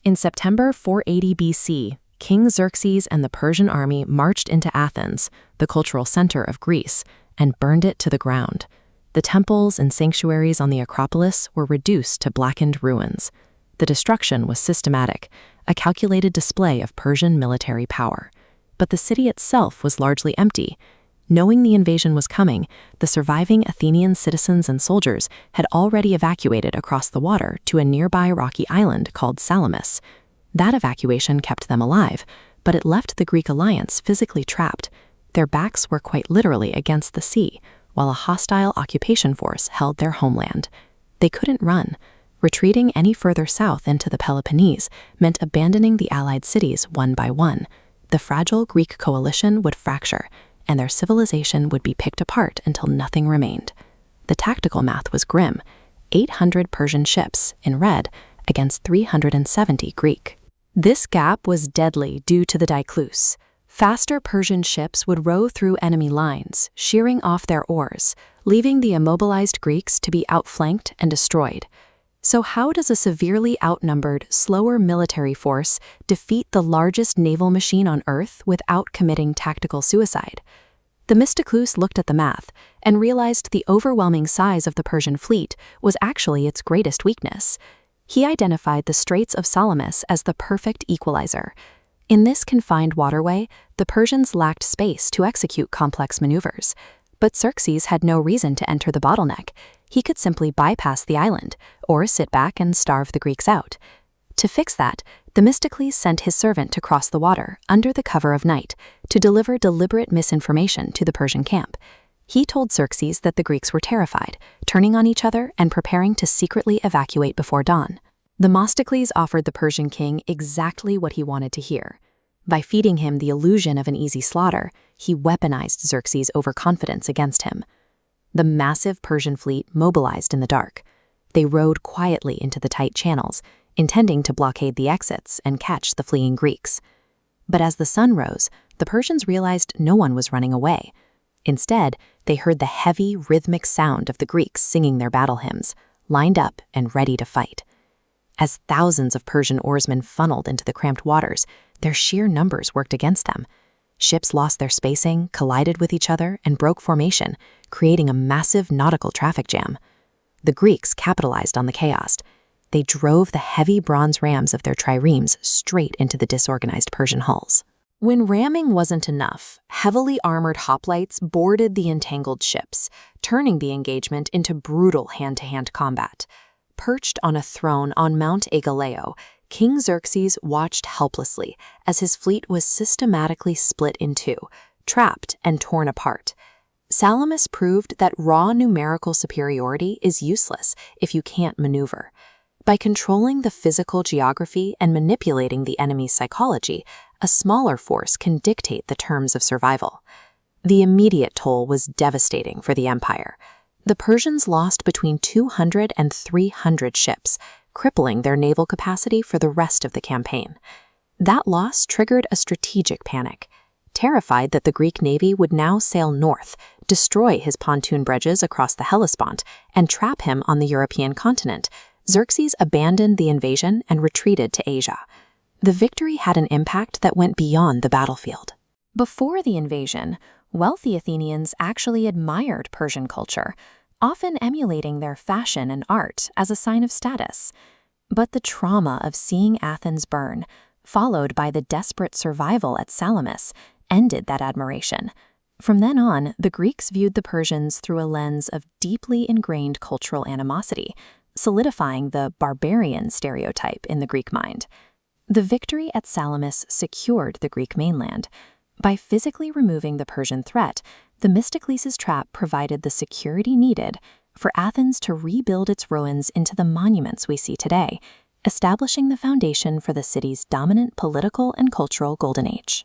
In September 480 BC, King Xerxes and the Persian army marched into Athens, the cultural center of Greece, and burned it to the ground. The temples and sanctuaries on the Acropolis were reduced to blackened ruins. The destruction was systematic, a calculated display of Persian military power. But the city itself was largely empty. Knowing the invasion was coming, the surviving Athenian citizens and soldiers had already evacuated across the water to a nearby rocky island called Salamis. That evacuation kept them alive, but it left the Greek alliance physically trapped. Their backs were quite literally against the sea, while a hostile occupation force held their homeland. They couldn't run. Retreating any further south into the Peloponnese meant abandoning the allied cities one by one. The fragile Greek coalition would fracture, and their civilization would be picked apart until nothing remained. The tactical math was grim: 800 Persian ships, in red, against 370 Greek. This gap was deadly due to the diclus. Faster Persian ships would row through enemy lines, shearing off their oars, leaving the immobilized Greeks to be outflanked and destroyed. So how does a severely outnumbered, slower military force defeat the largest naval machine on Earth without committing tactical suicide? Themistocles looked at the math and realized the overwhelming size of the Persian fleet was actually its greatest weakness. He identified the Straits of Salamis as the perfect equalizer. In this confined waterway, the Persians lacked space to execute complex maneuvers. But Xerxes had no reason to enter the bottleneck. He could simply bypass the island, or sit back and starve the Greeks out. To fix that, Themistocles sent his servant to cross the water, under the cover of night, to deliver deliberate misinformation to the Persian camp. He told Xerxes that the Greeks were terrified, turning on each other and preparing to secretly evacuate before dawn. Themistocles offered the Persian king exactly what he wanted to hear. By feeding him the illusion of an easy slaughter, he weaponized Xerxes' overconfidence against him. The massive Persian fleet mobilized in the dark. They rowed quietly into the tight channels, intending to blockade the exits and catch the fleeing Greeks. But as the sun rose, the Persians realized no one was running away. Instead, they heard the heavy, rhythmic sound of the Greeks singing their battle hymns, lined up and ready to fight. As thousands of Persian oarsmen funneled into the cramped waters, their sheer numbers worked against them. Ships lost their spacing, collided with each other, and broke formation, creating a massive nautical traffic jam. The Greeks capitalized on the chaos. They drove the heavy bronze rams of their triremes straight into the disorganized Persian hulls. When ramming wasn't enough, heavily armored hoplites boarded the entangled ships, turning the engagement into brutal hand-to-hand combat. Perched on a throne on Mount Agaleo, King Xerxes watched helplessly as his fleet was systematically split in two, trapped and torn apart. Salamis proved that raw numerical superiority is useless if you can't maneuver. By controlling the physical geography and manipulating the enemy's psychology, a smaller force can dictate the terms of survival. The immediate toll was devastating for the empire. The Persians lost between 200 and 300 ships, crippling their naval capacity for the rest of the campaign. That loss triggered a strategic panic. Terrified that the Greek navy would now sail north, destroy his pontoon bridges across the Hellespont, and trap him on the European continent, Xerxes abandoned the invasion and retreated to Asia. The victory had an impact that went beyond the battlefield. Before the invasion, wealthy Athenians actually admired Persian culture, often emulating their fashion and art as a sign of status. But the trauma of seeing Athens burn, followed by the desperate survival at Salamis, ended that admiration. From then on, the Greeks viewed the Persians through a lens of deeply ingrained cultural animosity, solidifying the barbarian stereotype in the Greek mind. The victory at Salamis secured the Greek mainland. By physically removing the Persian threat, Themistocles' trap provided the security needed for Athens to rebuild its ruins into the monuments we see today, establishing the foundation for the city's dominant political and cultural golden age.